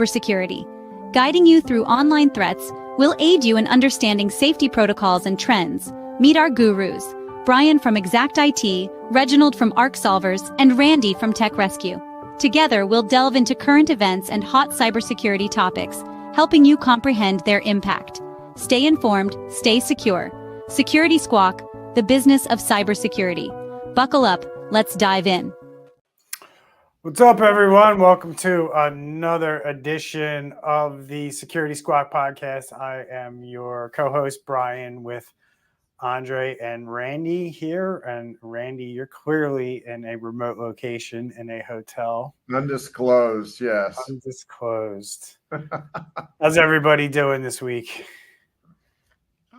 cybersecurity. Guiding you through online threats, we'll aid you in understanding safety protocols and trends. Meet our gurus, Brian from Exact IT, Reginald from Arc Solvers, and Randy from Tech Rescue. Together, we'll delve into current events and hot cybersecurity topics, helping you comprehend their impact. Stay informed, stay secure. Security Squawk, the business of cybersecurity. Buckle up, let's dive in. What's up, everyone? Welcome to another edition of the Security Squawk podcast. I am your co-host, Brian, with Andre and Randy here. And Randy, you're clearly in a remote location in a hotel. Undisclosed, yes. Undisclosed. How's everybody doing this week?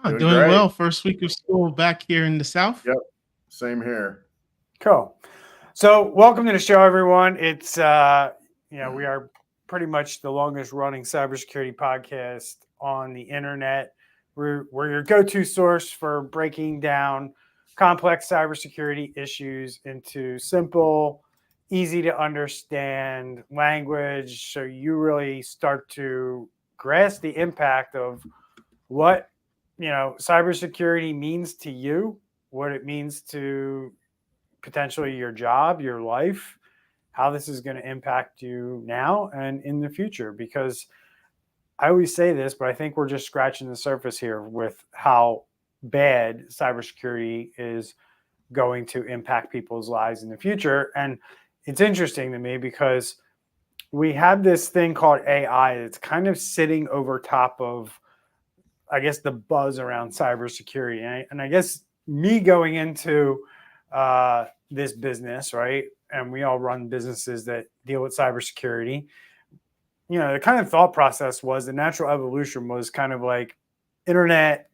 Doing well. First week of school back here in the South. Yep, same here. Cool. So welcome to the show, everyone. It's, we are pretty much the longest running cybersecurity podcast on the internet. We're your go-to source for breaking down complex cybersecurity issues into simple, easy to understand language. So you really start to grasp the impact of what, cybersecurity means to you, what it means to potentially your job, your life, how this is going to impact you now and in the future. Because I always say this, but I think we're just scratching the surface here with how bad cybersecurity is going to impact people's lives in the future. And it's interesting to me because we have this thing called AI that's kind of sitting over top of, I guess, the buzz around cybersecurity. And I guess me going into this business, right? And we all run businesses that deal with cybersecurity. The kind of thought process was the natural evolution was kind of like internet,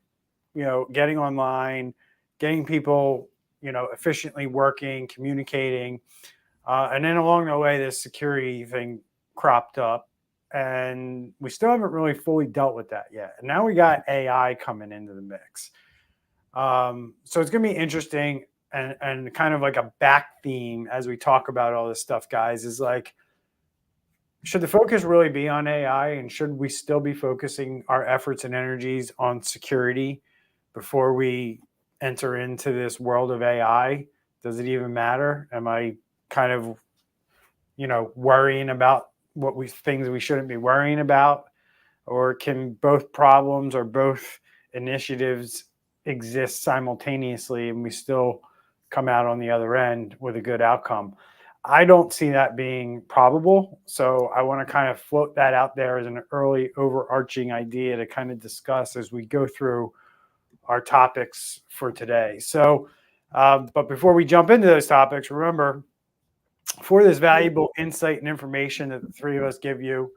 getting online, getting people, efficiently working, communicating. And then along the way, this security thing cropped up and we still haven't really fully dealt with that yet. And now we got AI coming into the mix. So it's going to be interesting and kind of like a back theme as we talk about all this stuff, guys, is like, should the focus really be on AI, and should we still be focusing our efforts and energies on security before we enter into this world of AI? Does it even matter? Am I kind of, worrying about things we shouldn't be worrying about? Or can both problems or both initiatives exist simultaneously and we still come out on the other end with a good outcome? I don't see that being probable. So I want to kind of float that out there as an early overarching idea to kind of discuss as we go through our topics for today. So, but before we jump into those topics, remember, for this valuable insight and information that the three of us give you,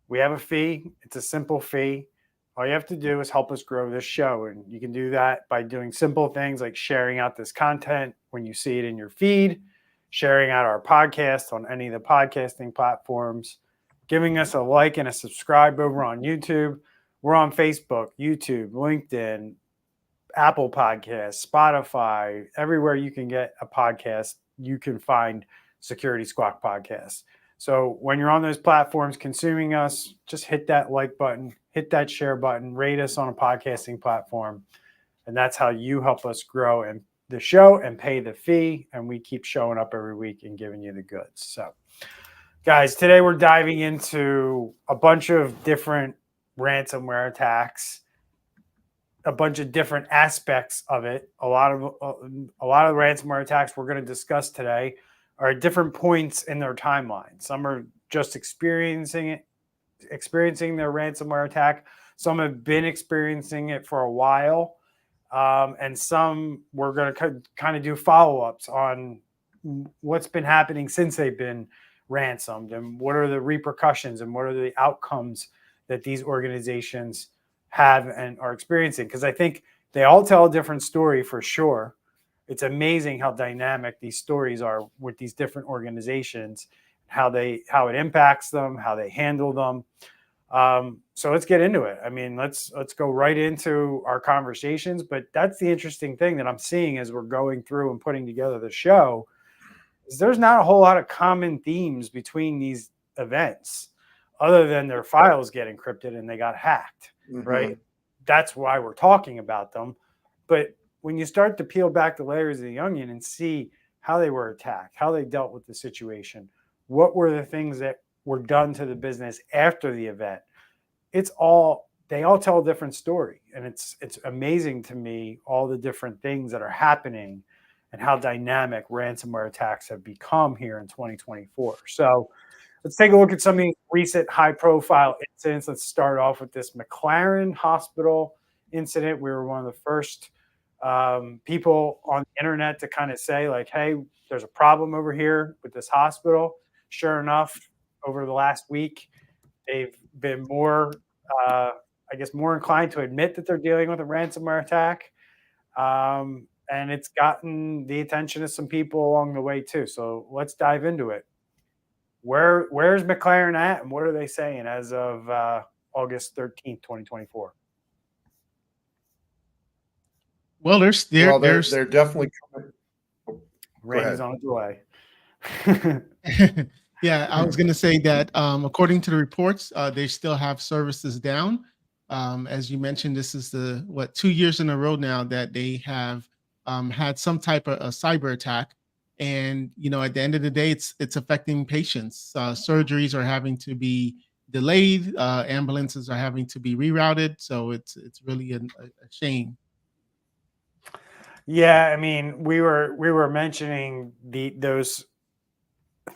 we have a fee. It's a simple fee. All you have to do is help us grow this show. And you can do that by doing simple things like sharing out this content when you see it in your feed, sharing out our podcast on any of the podcasting platforms, giving us a like and a subscribe over on YouTube. We're on Facebook, YouTube, LinkedIn, Apple Podcasts, Spotify, everywhere you can get a podcast, you can find Security Squawk Podcast. So when you're on those platforms consuming us, just hit that like button, hit that share button, rate us on a podcasting platform. And that's how you help us grow and the show and pay the fee. And we keep showing up every week and giving you the goods. So guys, today we're diving into a bunch of different ransomware attacks, a bunch of different aspects of it. A lot of ransomware attacks we're going to discuss today are at different points in their timeline. Some are just experiencing their ransomware attack. Some have been experiencing it for a while. And some we're going to kind of do follow-ups on what's been happening since they've been ransomed and what are the repercussions and what are the outcomes that these organizations have and are experiencing. Because I think they all tell a different story for sure. It's amazing how dynamic these stories are with these different organizations, how it impacts them, how they handle them. So let's get into it. I mean, let's go right into our conversations. But that's the interesting thing that I'm seeing as we're going through and putting together the show is there's not a whole lot of common themes between these events. other than their files get encrypted and they got hacked, right? That's why we're talking about them. But when you start to peel back the layers of the onion and see how they were attacked, how they dealt with the situation, what were the things that were done to the business after the event, they all tell a different story. And it's amazing to me, all the different things that are happening and how dynamic ransomware attacks have become here in 2024. So let's take a look at some of the recent high-profile incidents. Let's start off with this McLaren Hospital incident. We were one of the first people on the internet to kind of say, like, hey, there's a problem over here with this hospital. Sure enough, over the last week, they've been more inclined to admit that they're dealing with a ransomware attack. And it's gotten the attention of some people along the way too. So let's dive into it. Where's McLaren at, and what are they saying as of August 13th, 2024? Well, they're definitely coming. Randy's on a delay. Yeah, I was going to say that according to the reports, they still have services down. As you mentioned, this is 2 years in a row now that they have had some type of a cyber attack. And, at the end of the day, it's affecting patients. Surgeries are having to be delayed. Ambulances are having to be rerouted. So it's really a shame. Yeah, I mean, we were mentioning those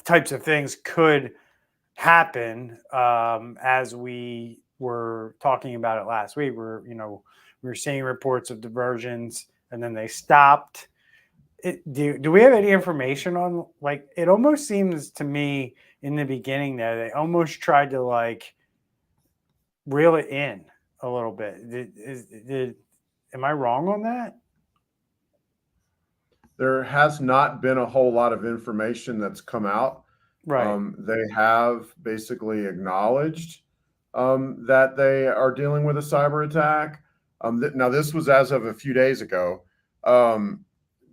types of things could happen as we were talking about it last week. We were seeing reports of diversions, and then they stopped. Do we have any information on, like, it almost seems to me in the beginning there, they almost tried to like reel it in a little bit. Am I wrong on that? There has not been a whole lot of information that's come out. Right. They have basically acknowledged that they are dealing with a cyber attack. Now, this was as of a few days ago.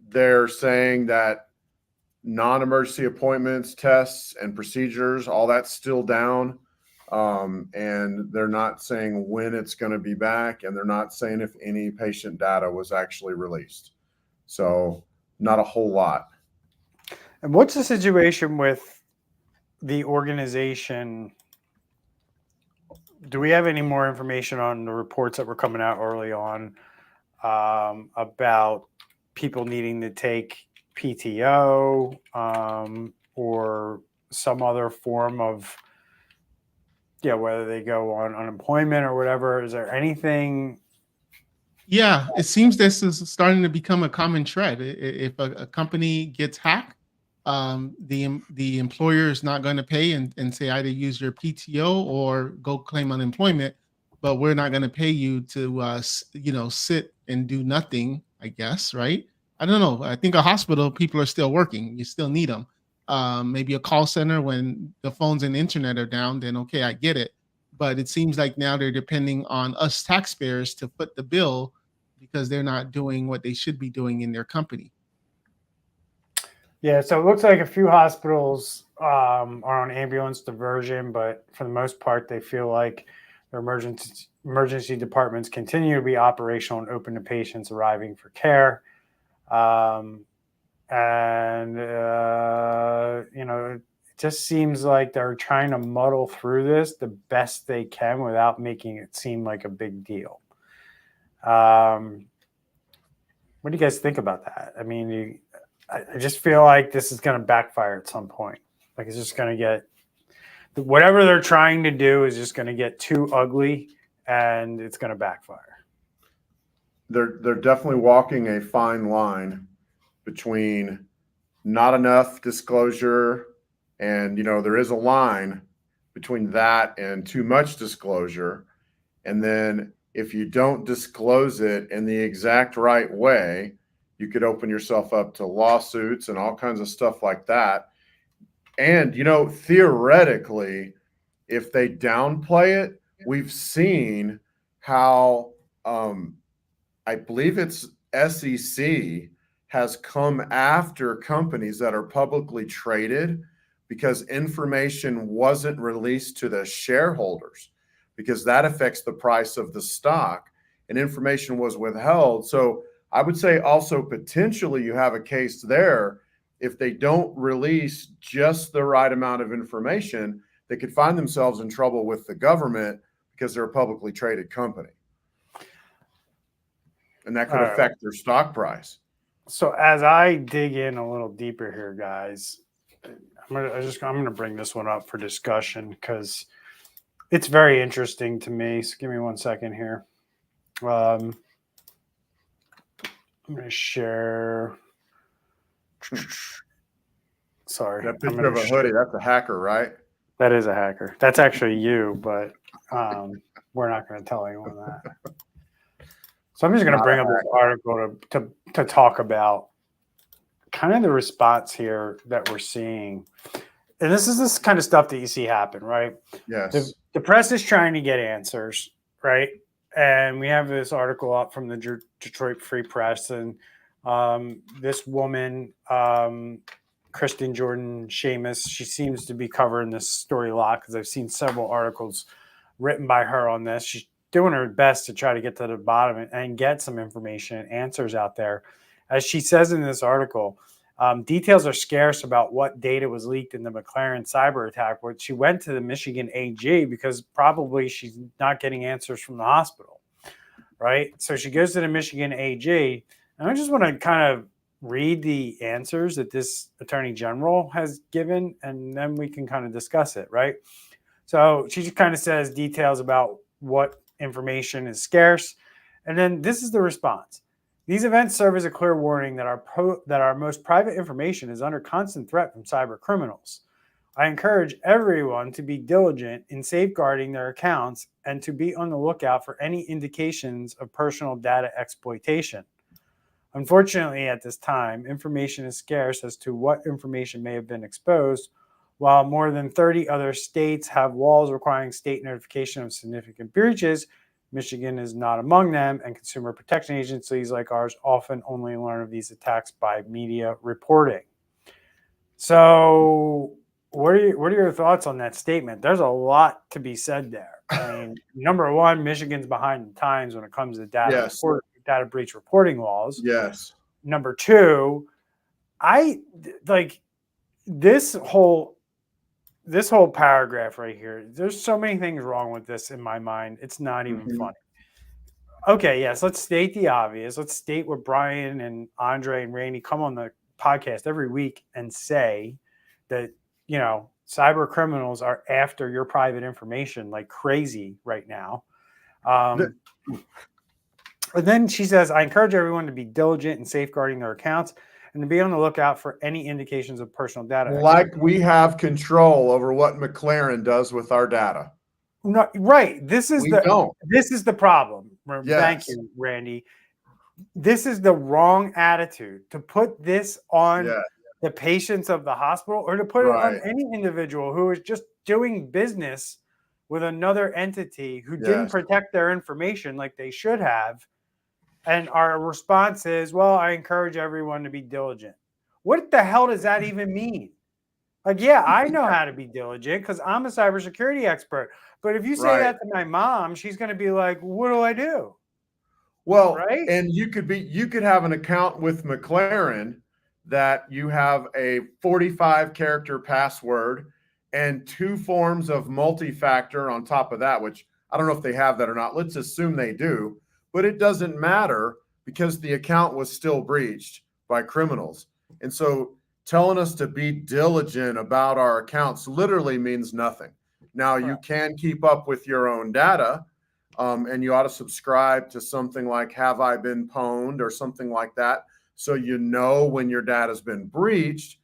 They're saying that non-emergency appointments, tests, and procedures, all that's still down. And they're not saying when it's going to be back, and they're not saying if any patient data was actually released. So not a whole lot. And what's the situation with the organization? Do we have any more information on the reports that were coming out early on about people needing to take PTO or some other form of, whether they go on unemployment or whatever? Is there anything? Yeah, it seems this is starting to become a common thread. If a company gets hacked, the employer is not going to pay and say either use your PTO or go claim unemployment, but we're not going to pay you to sit and do nothing, I guess, right? I don't know. I think a hospital, people are still working. You still need them. Maybe a call center when the phones and internet are down, then okay, I get it. But it seems like now they're depending on us taxpayers to foot the bill because they're not doing what they should be doing in their company. Yeah, so it looks like a few hospitals are on ambulance diversion, but for the most part, they feel like their emergency departments continue to be operational and open to patients arriving for care. It just seems like they're trying to muddle through this the best they can without making it seem like a big deal. What do you guys think about that? I mean, I just feel like this is going to backfire at some point. Like, it's just going to get, whatever they're trying to do is just going to get too ugly, and it's going to backfire. They're definitely walking a fine line between not enough disclosure, and there is a line between that and too much disclosure. And then if you don't disclose it in the exact right way, you could open yourself up to lawsuits and all kinds of stuff like that. And, theoretically, if they downplay it, we've seen how I believe it's SEC has come after companies that are publicly traded because information wasn't released to the shareholders, because that affects the price of the stock, and information was withheld. So I would say also potentially you have a case there. If they don't release just the right amount of information, they could find themselves in trouble with the government because they're a publicly traded company. And that could affect their stock price. So as I dig in a little deeper here, guys, I'm gonna bring this one up for discussion because it's very interesting to me. So give me 1 second here. I'm gonna share. Sorry, That picture of a hoodie, that's a hacker, right? That is a hacker. That's actually you, but we're not going to tell anyone that. So I'm just going to bring up this article to talk about kind of the response here that we're seeing. And this is this kind of stuff that you see happen, right? Yes. The press is trying to get answers, right? And we have this article up from the Detroit Free Press, and this woman, Kristen Jordan Seamus, she seems to be covering this story a lot because I've seen several articles written by her on this. She's doing her best to try to get to the bottom and get some information and answers out there. As she says in this article, details are scarce about what data was leaked in the McLaren cyber attack, where she went to the Michigan AG because probably she's not getting answers from the hospital, right? So she goes to the Michigan AG, and I just want to kind of read the answers that this attorney general has given, and then we can kind of discuss it, right? So she just kind of says details about what information is scarce. And then this is the response. These events serve as a clear warning that our most private information is under constant threat from cyber criminals. I encourage everyone to be diligent in safeguarding their accounts and to be on the lookout for any indications of personal data exploitation. Unfortunately, at this time, information is scarce as to what information may have been exposed. While more than 30 other states have laws requiring state notification of significant breaches, Michigan is not among them, and consumer protection agencies like ours often only learn of these attacks by media reporting. So what are your thoughts on that statement? There's a lot to be said there. I mean, number one, Michigan's behind the times when it comes to data breach reporting laws. Yes. Number two, I like this whole paragraph right here. There's so many things wrong with this in my mind. It's not even funny. Okay, yes, let's state the obvious. Let's state what Brian and Andre and Randy come on the podcast every week and say that, you know, cyber criminals are after your private information like crazy right now. And then she says, I encourage everyone to be diligent in safeguarding their accounts and to be on the lookout for any indications of personal data. Like we have control over what McLaren does with our data. No, right. This is the problem. Yes. Thank you, Randy. This is the wrong attitude to put this on the patients of the hospital or to put it on any individual who is just doing business with another entity who didn't protect their information like they should have. And our response is, well, I encourage everyone to be diligent. What the hell does that even mean? Like, yeah, I know how to be diligent because I'm a cybersecurity expert. But if you say that to my mom, she's going to be like, what do I do? Well, and you could have an account with McLaren that you have a 45-character password and 2 forms of multi-factor on top of that, which I don't know if they have that or not. Let's assume they do. But it doesn't matter because the account was still breached by criminals. And so telling us to be diligent about our accounts literally means nothing. Now, you can keep up with your own data, and you ought to subscribe to something like Have I Been Pwned or something like that, so you know when your data has been breached.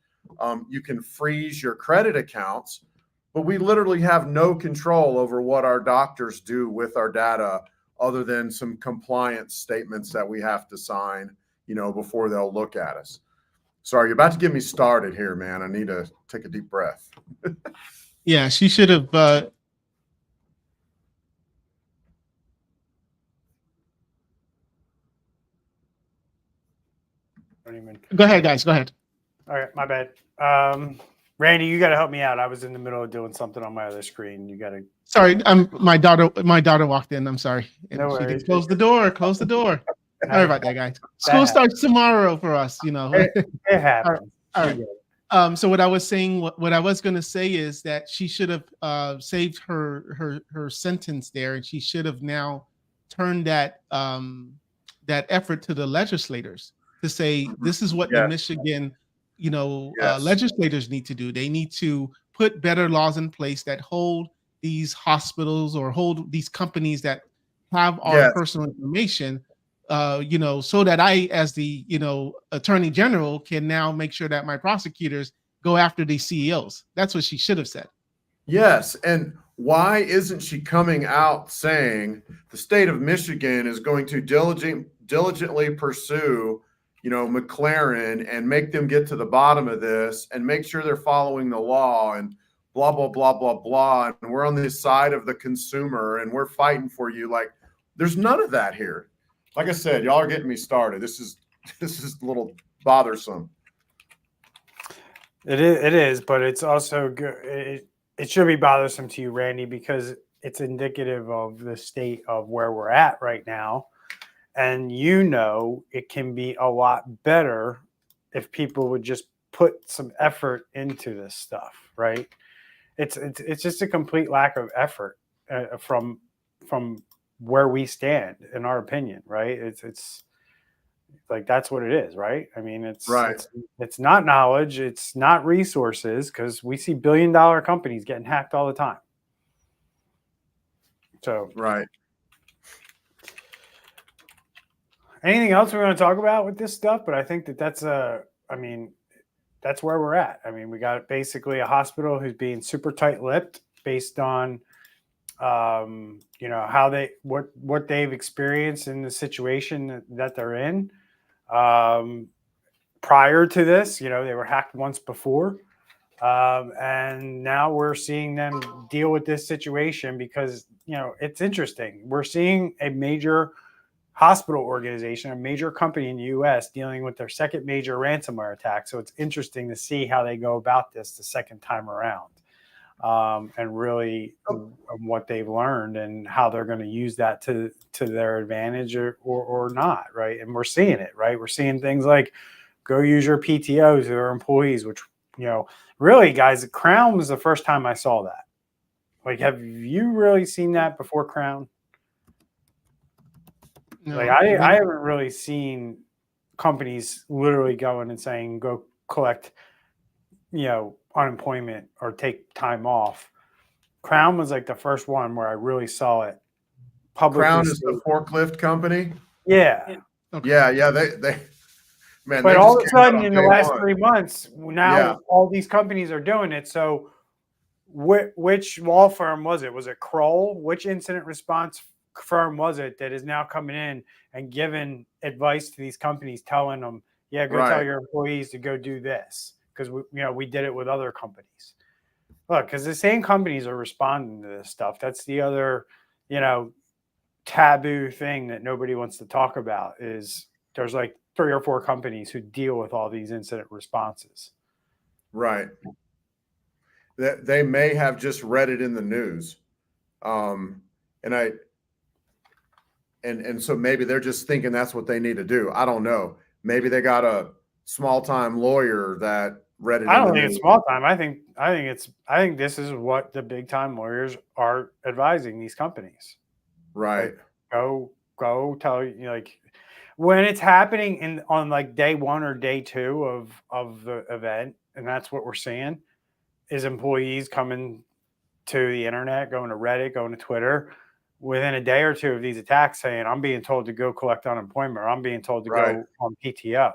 You can freeze your credit accounts, but we literally have no control over what our doctors do with our data other than some compliance statements that we have to sign, you know, before they'll look at us. Sorry, you're about to get me started here, man. I need to take a deep breath. Yeah, she should have. Go ahead, guys. Go ahead. All right, my bad. Randy, you got to help me out. I was in the middle of doing something on my other screen. You got to. Sorry, my daughter walked in. I'm sorry. And No she worries. didn't close the door. Close the door. Sorry about that, guys. School starts tomorrow for us, you know. It happens. All right. So what I was saying, what I was going to say is that she should have saved her sentence there, and she should have now turned that effort to the legislators to say this is what the Michigan, legislators need to do. They need to put better laws in place that hold these hospitals or hold these companies that have our personal information. So that I, as the, attorney general, can now make sure that my prosecutors go after these CEOs. That's what she should have said. Yes. And why isn't she coming out saying the state of Michigan is going to diligently pursue, McLaren and make them get to the bottom of this and make sure they're following the law and blah, blah, blah, blah, blah. And we're on the side of the consumer and we're fighting for you. Like, there's none of that here. Like I said, y'all are getting me started. This is a little bothersome. It is, but it's also good. It should be bothersome to you, Randy, because it's indicative of the state of where we're at right now. And it can be a lot better if people would just put some effort into this stuff, right? It's just a complete lack of effort from where we stand, in our opinion, right? It's like, that's what it is, right? I mean, it's not knowledge, it's not resources, because we see billion-dollar companies getting hacked all the time. So, right. Anything else we want to talk about with this stuff? But I think that's where we're at. I mean, we got basically a hospital who's being super tight-lipped based on how what they've experienced in the situation that they're in. Prior to this, they were hacked once before. And now we're seeing them deal with this situation because, it's interesting. We're seeing a major hospital organization, a major company in the US dealing with their second major ransomware attack. So it's interesting to see how they go about this the second time around. And really what they've learned and how they're going to use that to their advantage or not, right? And we're seeing it, right? We're seeing things like go use your PTOs or employees, which, really, guys, Crown was the first time I saw that. Like, have you really seen that before Crown? No, like, I haven't really seen companies literally going and saying, go collect, unemployment or take time off. Crown was like the first one where I really saw it publicly. Crown is the forklift company. Yeah. Okay. Yeah. They man. But all of a sudden in the last 3 months, now all these companies are doing it. So which law firm was it? Was it Kroll? Which incident response firm was it that is now coming in and giving advice to these companies, telling them, go tell your employees to go do this? Because we did it with other companies. Look, because the same companies are responding to this stuff. That's the other, taboo thing that nobody wants to talk about is there's like 3 or 4 companies who deal with all these incident responses. Right. They may have just read it in the news. And so maybe they're just thinking that's what they need to do. I don't know. Maybe they got a small-time lawyer that read it. I don't think it's small time. I think this is what the big-time lawyers are advising these companies. Right. Like, go tell like when it's happening on like day 1 or day 2 of the event, and that's what we're seeing is employees coming to the internet, going to Reddit, going to Twitter within a day or 2 of these attacks saying, I'm being told to go collect unemployment, or I'm being told to go on PTO.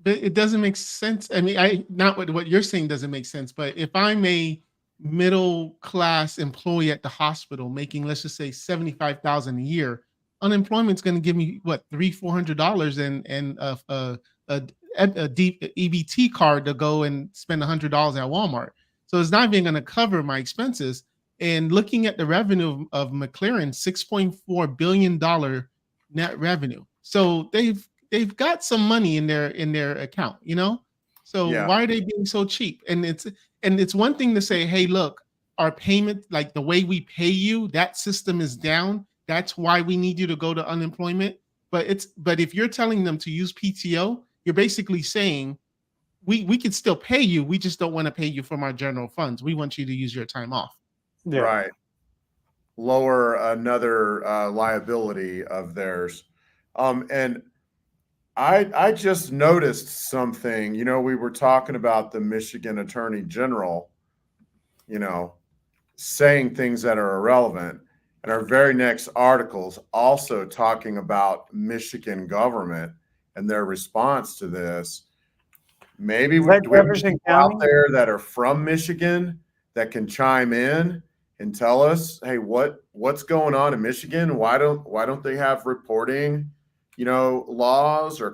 But it doesn't make sense. I mean, not what you're saying doesn't make sense, but if I'm a middle class employee at the hospital making, let's just say $75,000 a year, unemployment's going to give me what, $300-400 and a deep EBT card to go and spend $100 at Walmart. So it's not even going to cover my expenses. And looking at the revenue of McLaren, $6.4 billion net revenue. So they've got some money in their account, So Yeah. why are they being so cheap? And it's one thing to say, hey, look, our payment, like the way we pay you, that system is down. That's why we need you to go to unemployment. But if you're telling them to use PTO, you're basically saying we could still pay you. We just don't want to pay you from our general funds. We want you to use your time off. Yeah. Right. Lower another liability of theirs. And I just noticed something. We were talking about the Michigan Attorney General, saying things that are irrelevant. And our very next article's also talking about Michigan government and their response to this. Maybe we have people out there that are from Michigan that can chime in and tell us, hey, what's going on in Michigan? Why don't they have reporting, laws or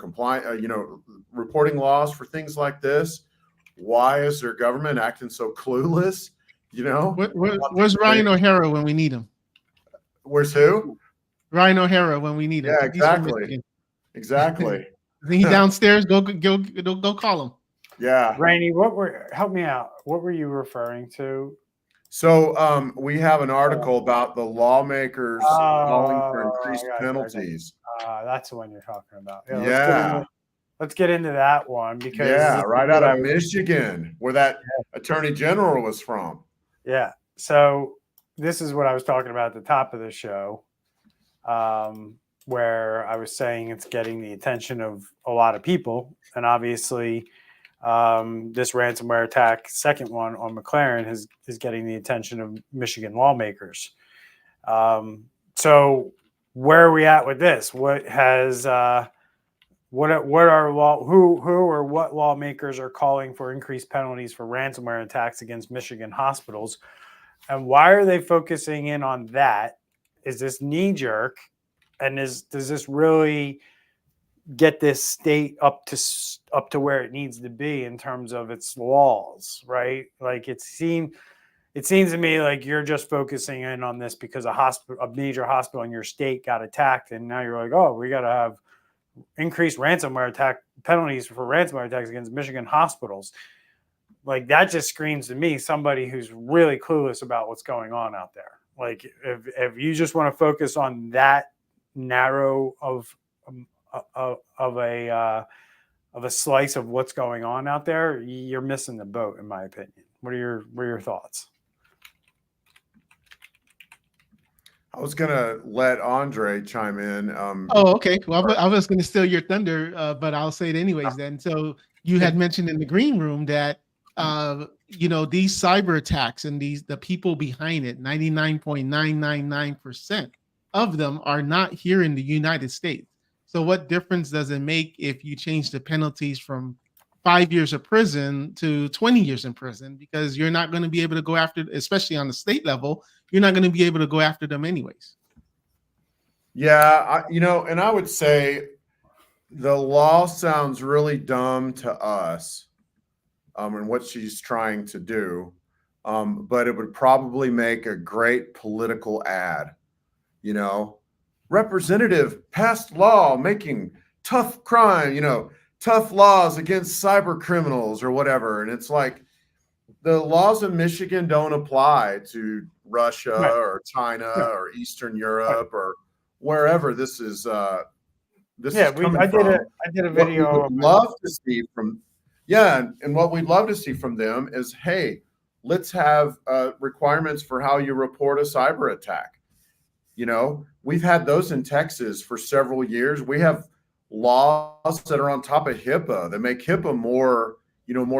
reporting laws for things like this? Why is their government acting so clueless? Where's Ryan O'Hara when we need him? Where's who? Ryan O'Hara when we need him. Yeah, exactly. Exactly. Is he downstairs? Go call him. Yeah. Randy, help me out. What were you referring to? So we have an article about the lawmakers calling for increased penalties. That's the one you're talking about. Yeah. Let's get into that one because right out of Michigan, where that attorney general was from. Yeah. So this is what I was talking about at the top of the show, where I was saying it's getting the attention of a lot of people, and obviously this ransomware attack, second one on McLaren, is getting the attention of Michigan lawmakers. So where are we at with this? What are what lawmakers are calling for increased penalties for ransomware attacks against Michigan hospitals, and why are they focusing in on that? Is this knee jerk, and does this really get this state up to where it needs to be in terms of its laws, right? Like it seems to me like you're just focusing in on this because a major hospital in your state got attacked, and now you're like, oh, we got to have increased ransomware attack penalties for ransomware attacks against Michigan hospitals. Like that just screams to me somebody who's really clueless about what's going on out there. Like if you just want to focus on that narrow of a slice of what's going on out there, you're missing the boat, in my opinion. What are your thoughts? I was gonna let Andre chime in. Oh, okay. Well, I was going to steal your thunder, but I'll say it anyways. Then, so you had mentioned in the green room that these cyber attacks and the people behind it, 99.999% of them are not here in the United States. So what difference does it make if you change the penalties from 5 years of prison to 20 years in prison? Because you're not going to be able to go after, especially on the state level, you're not going to be able to go after them anyways. Yeah, and I would say the law sounds really dumb to us, and what she's trying to do, but it would probably make a great political ad. Representative passed law making tough crime, tough laws against cyber criminals or whatever. And it's like the laws in Michigan don't apply to Russia or China or Eastern Europe or wherever this is. I did a video. What we'd love to see from and what we'd love to see from them is, hey, let's have requirements for how you report a cyber attack. We've had those in Texas for several years. We have laws that are on top of HIPAA that make HIPAA more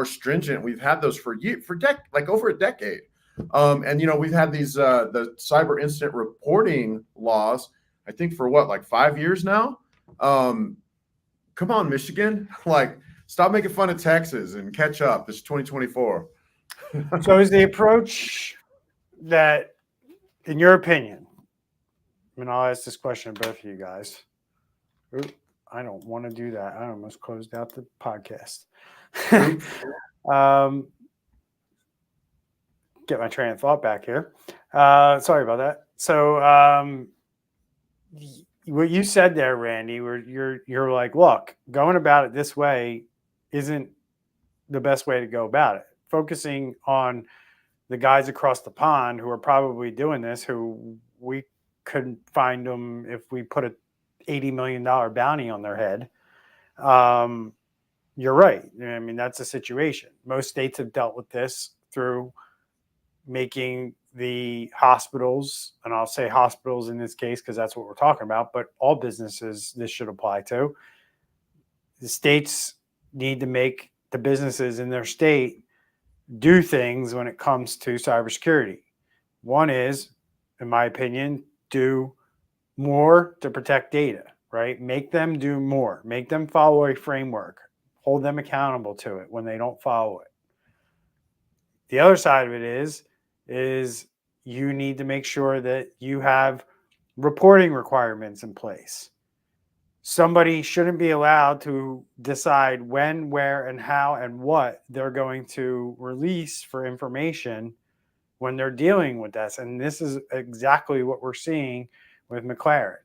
stringent. We've had those for over a decade. And we've had these the cyber incident reporting laws, I think for 5 years now. Come on, Michigan, stop making fun of Texas and catch up. This is 2024. So is the approach that, in your opinion, and I'll ask this question to both of you guys. I don't want to do that. I almost closed out the podcast. Get my train of thought back here. Sorry about that. So what you said there, Randy, where you're like, look, going about it this way isn't the best way to go about it. Focusing on the guys across the pond who are probably doing this, who we couldn't find them if we put a $80 million bounty on their head. You're right. I mean, that's a situation. Most states have dealt with this through making the hospitals, and I'll say hospitals in this case because that's what we're talking about, but all businesses this should apply to. The states need to make the businesses in their state do things when it comes to cybersecurity. One is, in my opinion, do more to protect data, right? Make them do more. Make them follow a framework. Hold them accountable to it when they don't follow it. The other side of it is you need to make sure that you have reporting requirements in place. Somebody shouldn't be allowed to decide when, where, and how, and what they're going to release for information when they're dealing with this. And this is exactly what we're seeing with McLaren.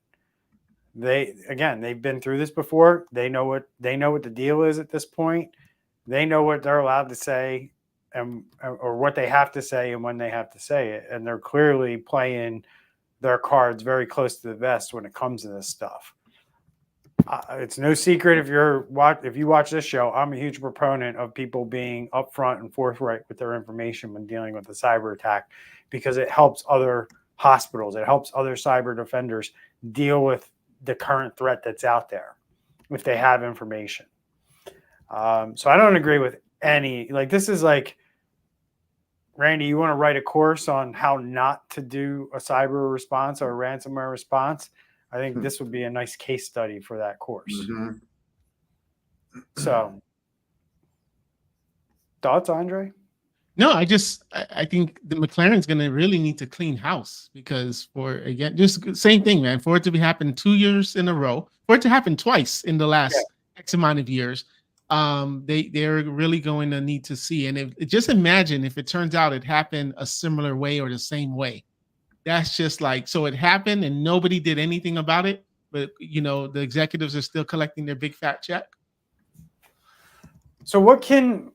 They've been through this before. They know what the deal is at this point. They know what they're allowed to say or what they have to say and when they have to say it. And they're clearly playing their cards very close to the vest when it comes to this stuff. It's no secret if you watch this show, I'm a huge proponent of people being upfront and forthright with their information when dealing with a cyber attack, because it helps other hospitals, it helps other cyber defenders deal with the current threat that's out there if they have information. So I don't agree with any, like, this is like, Randy, you want to write a course on how not to do a cyber response or a ransomware response? I think this would be a nice case study for that course. Mm-hmm. So, thoughts, Andre? No, I think the McLaren's going to really need to clean house, because just same thing, man, for it to be happened 2 years in a row, for it to happen twice in the last X amount of years, they're really going to need to see. And just imagine if it turns out it happened a similar way or the same way. That's just like, so it happened and nobody did anything about it, but the executives are still collecting their big fat check. So where do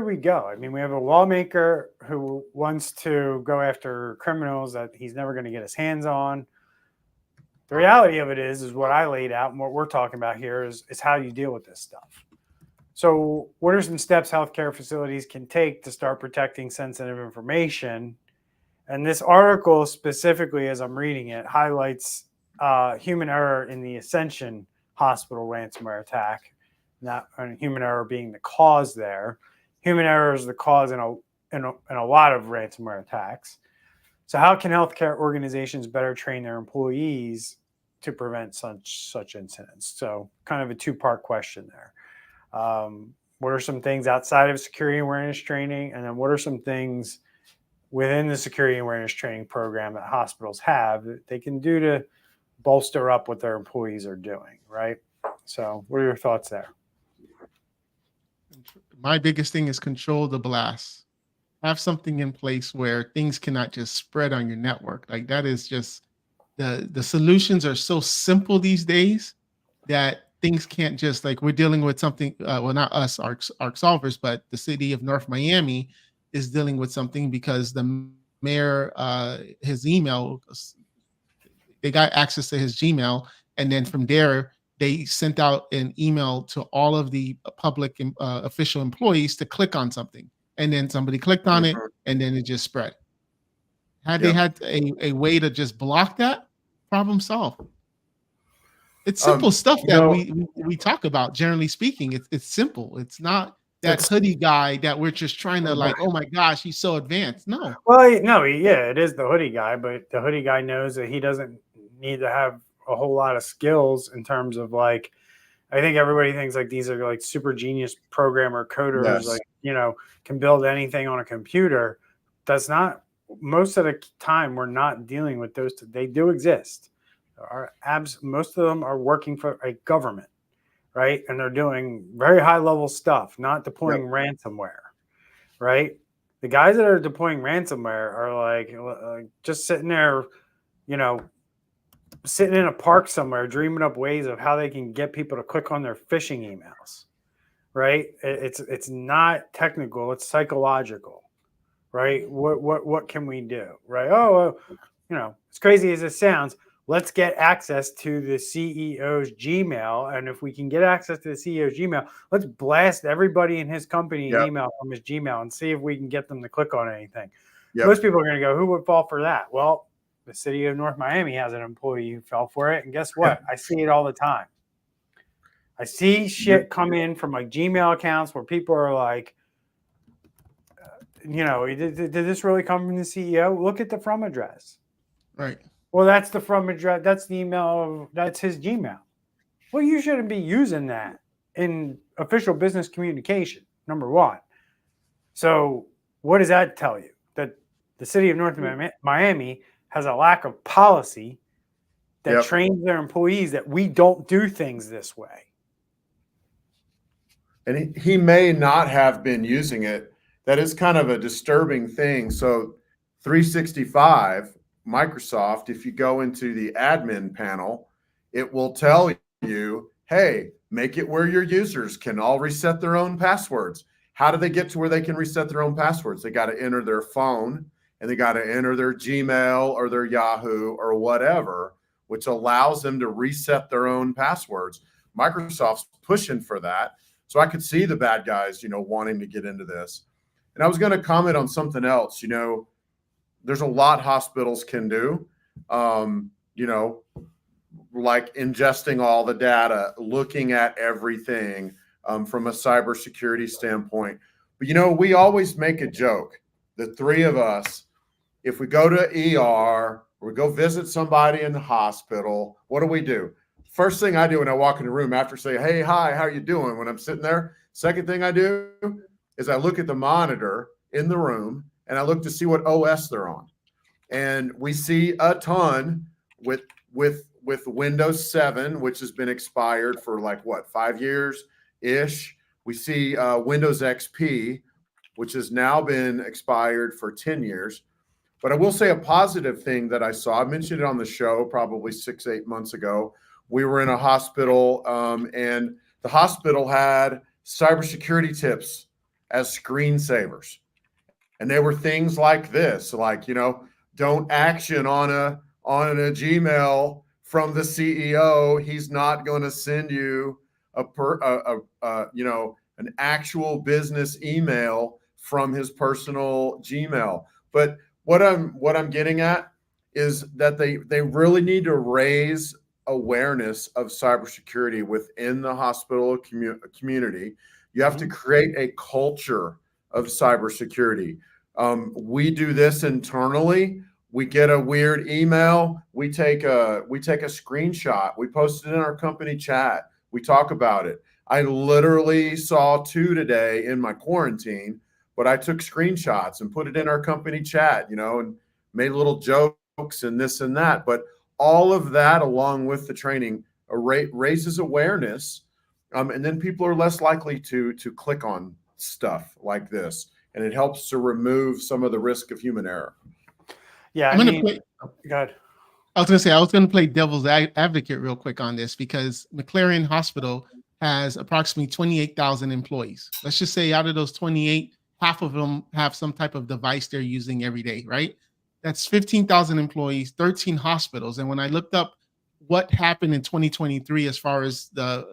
we go? I mean, we have a lawmaker who wants to go after criminals that he's never going to get his hands on. The reality of it is what I laid out and what we're talking about here is how you deal with this stuff. So what are some steps healthcare facilities can take to start protecting sensitive information? And this article specifically, as I'm reading it, highlights human error in the Ascension Hospital ransomware attack. Not human error being the cause there. Human error is the cause in a lot of ransomware attacks. So how can healthcare organizations better train their employees to prevent such incidents? So kind of a two-part question there. What are some things outside of security awareness training? And then what are some things within the security awareness training program that hospitals have that they can do to bolster up what their employees are doing, right? So what are your thoughts there? My biggest thing is control the blast. Have something in place where things cannot just spread on your network. Like, that is just, the solutions are so simple these days that things can't just, like, we're dealing with something, well, not us, ARC solvers, but the city of North Miami is dealing with something because the mayor, his email, they got access to his Gmail. And then from there, they sent out an email to all of the public official employees to click on something. And then somebody clicked on it, and then it just spread. Had they had a way to just block that, problem solved. It's simple stuff that we talk about, generally speaking. It's simple. It's not that hoodie guy that we're just trying to, like, oh my gosh, he's so advanced. No. Well, no, it is the hoodie guy, but the hoodie guy knows that he doesn't need to have a whole lot of skills in terms of, like, I think everybody thinks like these are like super genius programmer coders, like, can build anything on a computer. That's not, most of the time we're not dealing with those. They do exist. Most of them are working for a government, right? And they're doing very high level stuff, not deploying ransomware, right? The guys that are deploying ransomware are like just sitting there, sitting in a park somewhere, dreaming up ways of how they can get people to click on their phishing emails, right? It's not technical, it's psychological, right? What can we do, right? As crazy as it sounds, let's get access to the CEO's Gmail, and if we can get access to the CEO's Gmail, let's blast everybody in his company an Yep. email from his Gmail and see if we can get them to click on anything. Yep. Most people are going to go, who would fall for that? Well, the city of North Miami has an employee who fell for it, and guess what? I see it all the time. I see shit come in from like Gmail accounts where people are like, did this really come from the CEO? Look at the from address. Right. Well, that's the from address. That's the email. That's his Gmail. Well, you shouldn't be using that in official business communication, number one. So what does that tell you? That the city of North Miami has a lack of policy that trains their employees that we don't do things this way. And he may not have been using it. That is kind of a disturbing thing. So 365, Microsoft, if you go into the admin panel, it will tell you, hey, make it where your users can all reset their own passwords. How do they get to where they can reset their own passwords? They got to enter their phone and they got to enter their Gmail or their Yahoo or whatever, which allows them to reset their own passwords. Microsoft's pushing for that. So I could see the bad guys, wanting to get into this. And I was going to comment on something else. There's a lot hospitals can do, like ingesting all the data, looking at everything from a cybersecurity standpoint. But, we always make a joke, the three of us, if we go to ER or we go visit somebody in the hospital, what do? First thing I do when I walk in the room after say, hey, hi, how you doing? When I'm sitting there, second thing I do is I look at the monitor in the room and I look to see what OS they're on. And we see a ton with Windows 7, which has been expired for 5 years-ish. We see Windows XP, which has now been expired for 10 years. But I will say a positive thing that I saw, I mentioned it on the show probably 6-8 months ago. We were in a hospital and the hospital had cybersecurity tips as screensavers. And they were things like this, don't action on a Gmail from the CEO. He's not going to send you an actual business email from his personal Gmail. But what I'm getting at is that they really need to raise awareness of cybersecurity within the hospital community. You have to create a culture of cybersecurity. We do this internally. We get a weird email. We take a screenshot. We post it in our company chat. We talk about it. I literally saw 2 today in my quarantine, but I took screenshots and put it in our company chat, and made little jokes and this and that. But all of that, along with the training, raises awareness, and then people are less likely to click on stuff like this, and it helps to remove some of the risk of human error. Yeah, Go ahead. I was going to play devil's advocate real quick on this because McLaren Hospital has approximately 28,000 employees. Let's just say out of those 28, half of them have some type of device they're using every day, right? That's 15,000 employees, 13 hospitals. And when I looked up what happened in 2023 as far as the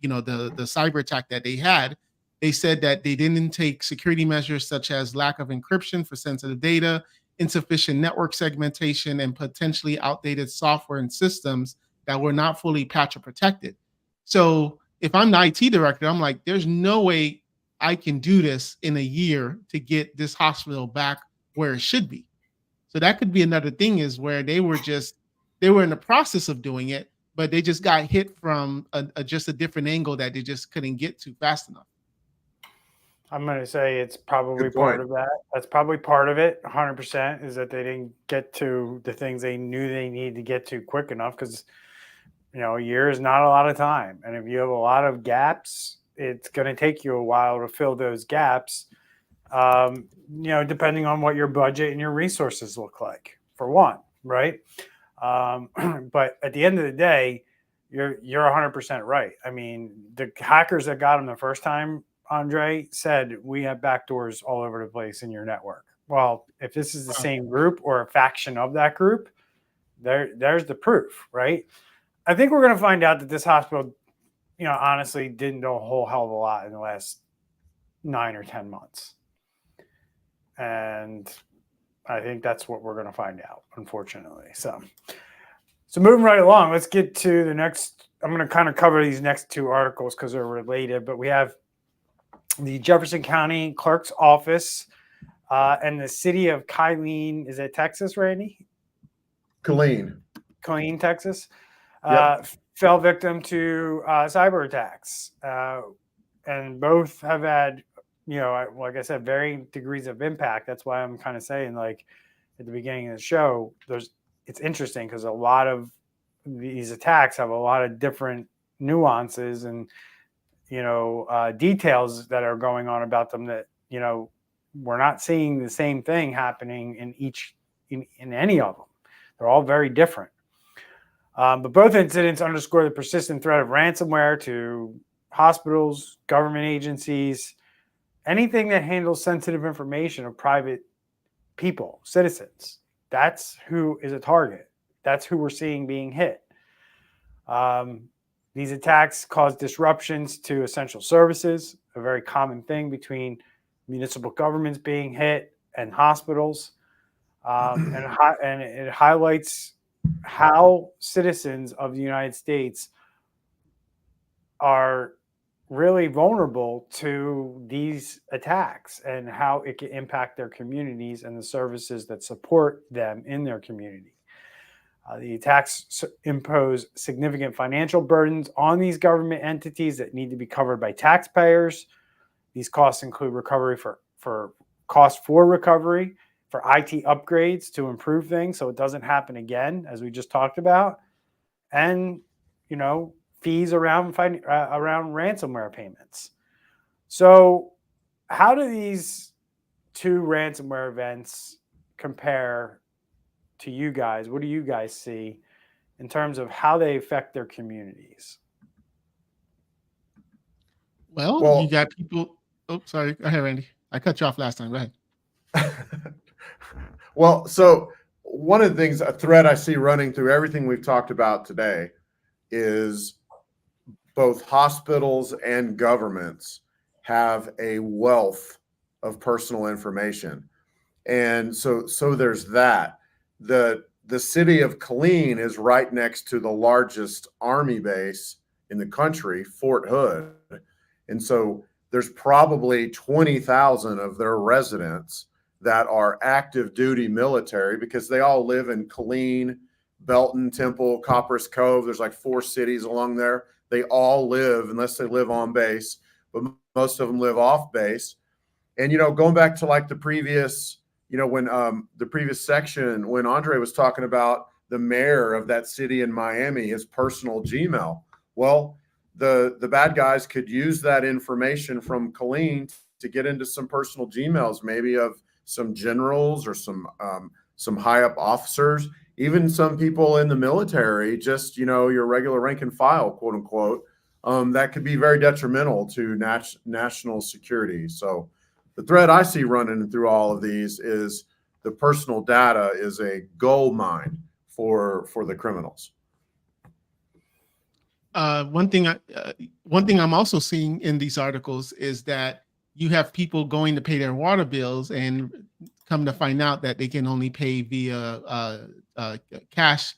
cyber attack that they had, they said that they didn't take security measures such as lack of encryption for sensitive data, insufficient network segmentation, and potentially outdated software and systems that were not fully patch or protected. So if I'm the IT director, I'm like, there's no way I can do this in a year to get this hospital back where it should be. So that could be another thing, is where they were in the process of doing it, but they just got hit from just a different angle that they just couldn't get to fast enough. I'm going to say it's probably part of that. That's probably part of it. 100% is that they didn't get to the things they knew they needed to get to quick enough, because, a year is not a lot of time. And if you have a lot of gaps, it's going to take you a while to fill those gaps, depending on what your budget and your resources look like, for one, right? But at the end of the day, you're 100% right. I mean, the hackers that got them the first time, Andre, said we have backdoors all over the place in your network. Well, if this is the same group or a faction of that group, there's the proof, right? I think we're going to find out that this hospital, honestly didn't do a whole hell of a lot in the last 9 or 10 months. And I think that's what we're going to find out, unfortunately. So moving right along, let's get to the next. I'm going to kind of cover these next two articles because they're related, but we have the Jefferson County Clerk's Office and the city of Killeen. Is it Texas, Randy? Killeen, Texas. Yep. Fell victim to cyber attacks. And both have had, like I said, varying degrees of impact. That's why I'm kind of saying, like, at the beginning of the show, it's interesting because a lot of these attacks have a lot of different nuances and, details that are going on about them that, we're not seeing the same thing happening in any of them. They're all very different. But both incidents underscore the persistent threat of ransomware to hospitals, government agencies, anything that handles sensitive information of private people, citizens. That's who is a target. That's who we're seeing being hit. These attacks cause disruptions to essential services, a very common thing between municipal governments being hit and hospitals. And it highlights how citizens of the United States are really vulnerable to these attacks and how it can impact their communities and the services that support them in their community. The attacks impose significant financial burdens on these government entities that need to be covered by taxpayers. These costs include recovery for cost for recovery, for IT upgrades to improve things so it doesn't happen again, as we just talked about, and fees around ransomware payments. So, how do these two ransomware events compare to you guys? What do you guys see in terms of how they affect their communities? Well, you got people. Oh, sorry. Go ahead, Randy. I cut you off last time. Go ahead. Well, so one of the things, a thread I see running through everything we've talked about today is both hospitals and governments have a wealth of personal information. And so there's that. The city of Killeen is right next to the largest Army base in the country, Fort Hood. And so there's probably 20,000 of their residents that are active duty military because they all live in Killeen, Belton, Temple, Copperas Cove. There's like 4 cities along there. They all live, unless they live on base, but most of them live off base. And, going back to like the previous, when the previous section, when Andre was talking about the mayor of that city in Miami, his personal Gmail. Well, the bad guys could use that information from Killeen to get into some personal Gmails, maybe of some generals or some high up officers, even some people in the military, just, your regular rank and file, quote unquote, that could be very detrimental to national security. So the thread I see running through all of these is the personal data is a gold mine for the criminals. One thing I'm also seeing in these articles is that you have people going to pay their water bills and come to find out that they can only pay via cash,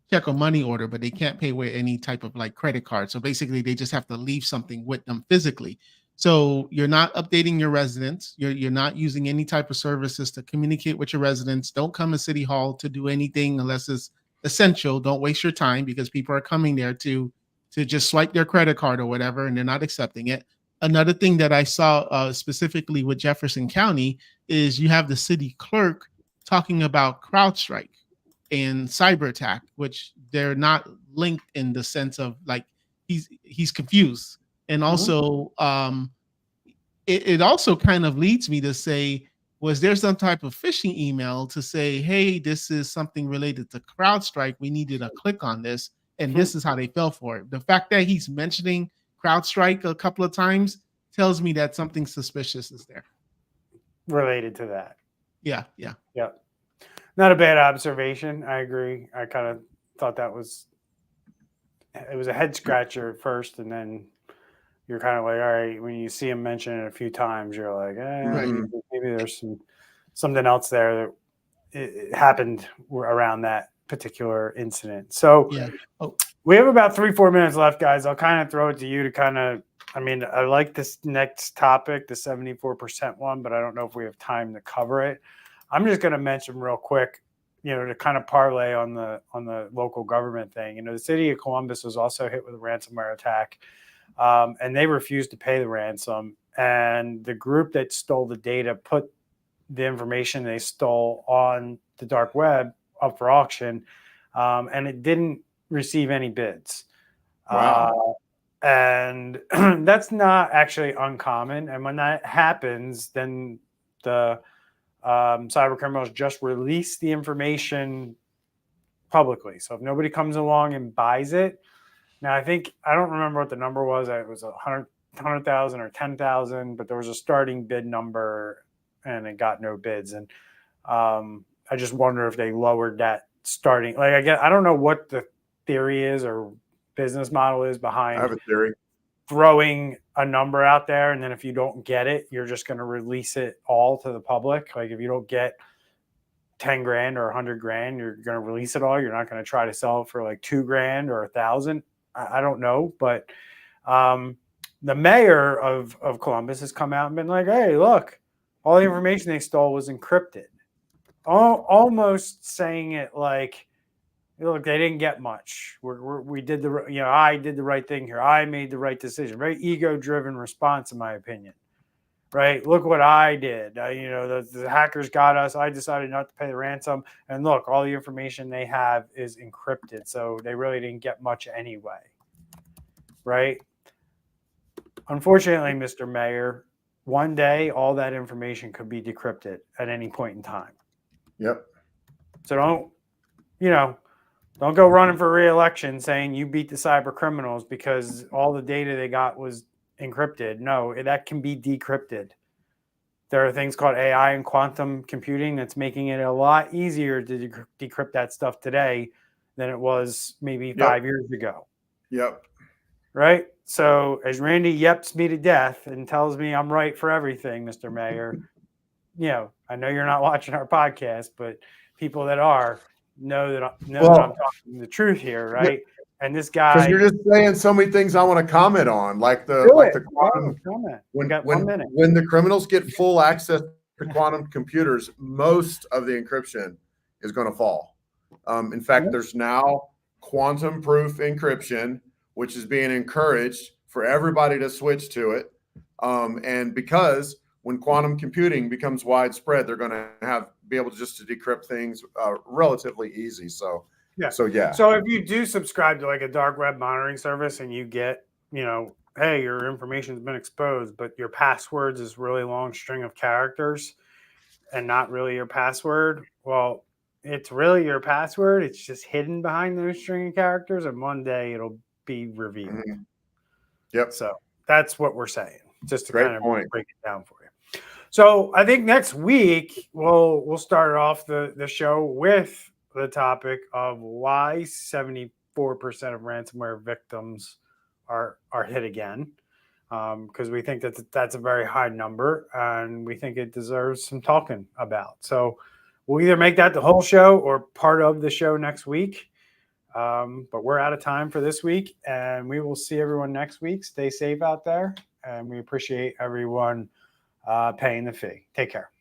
check or money order, but they can't pay with any type of like credit card. So basically they just have to leave something with them physically. So you're not updating your residents. You're not using any type of services to communicate with your residents. Don't come to City Hall to do anything unless it's essential. Don't waste your time because people are coming there to just swipe their credit card or whatever, and they're not accepting it. Another thing that I saw specifically with Jefferson County is you have the city clerk talking about CrowdStrike and cyber attack, which they're not linked in the sense of like he's confused. And also, it also kind of leads me to say, was there some type of phishing email to say, hey, this is something related to CrowdStrike. We needed to click on this. and this is how they fell for it. The fact that he's mentioning CrowdStrike a couple of times tells me that something suspicious is there. Related to that. Yeah. Not a bad observation. I agree. I kind of thought it was a head scratcher at first, and then you're kind of like, all right, when you see him mention it a few times, you're like, maybe there's something else there that it happened around that particular incident. So we have about 3-4 minutes left, guys. I'll kind of throw it to you to I like this next topic, the 74% one, but I don't know if we have time to cover it. I'm just going to mention real quick, to kind of parlay on the local government thing. The city of Columbus was also hit with a ransomware attack, and they refused to pay the ransom. And the group that stole the data put the information they stole on the dark web up for auction, and it didn't receive any bids. Wow. And that's not actually uncommon. And when that happens, then the cyber criminals just release the information publicly. So if nobody comes along and buys it, now I don't remember what the number was. It was 100,000 or 10,000, but there was a starting bid number and it got no bids. And I just wonder if they lowered that starting. I don't know what the theory is or business model is behind I have a theory. Throwing a number out there, and then if you don't get it, you're just going to release it all to the public. Like if you don't get 10 grand or 100 grand, you're going to release it all. You're not going to try to sell it for like 2 grand or 1,000. I don't know, but the mayor of Columbus has come out and been like, hey, look, all the information they stole was encrypted. Almost saying it like, look, they didn't get much. We did I did the right thing here. I made the right decision. Very ego-driven response, in my opinion. Right? Look what I did. The hackers got us. I decided not to pay the ransom. And look, all the information they have is encrypted. So they really didn't get much anyway. Right? Unfortunately, Mr. Mayor, one day all that information could be decrypted at any point in time. Yep. So don't go running for re-election saying you beat the cyber criminals because all the data they got was encrypted. No, that can be decrypted. There are things called AI and quantum computing that's making it a lot easier to decrypt that stuff today than it was maybe 5 years ago. Yep. Right? So as Randy yeps me to death and tells me I'm right for everything, Mr. Mayor, I know you're not watching our podcast, but people that are know that I'm talking the truth here, right? And this guy, because you're just saying so many things I want to comment on, like the quantum comment. When the criminals get full access to quantum computers, most of the encryption is going to fall. In fact, there's now quantum proof encryption, which is being encouraged for everybody to switch to it. And because when quantum computing becomes widespread, they're going to be able to decrypt things relatively easy. So if you do subscribe to like a dark web monitoring service and you get, hey, your information's been exposed, but your passwords is really long string of characters and not really your password. Well, it's really your password. It's just hidden behind those string of characters, and one day it'll be revealed. Mm-hmm. Yep. So that's what we're saying, just to kind of break it down for you. So I think next week we'll start off the show with the topic of why 74% of ransomware victims are hit again, because we think that's a very high number, and we think it deserves some talking about. So we'll either make that the whole show or part of the show next week. But we're out of time for this week, and we will see everyone next week. Stay safe out there, and we appreciate everyone paying the fee. Take care.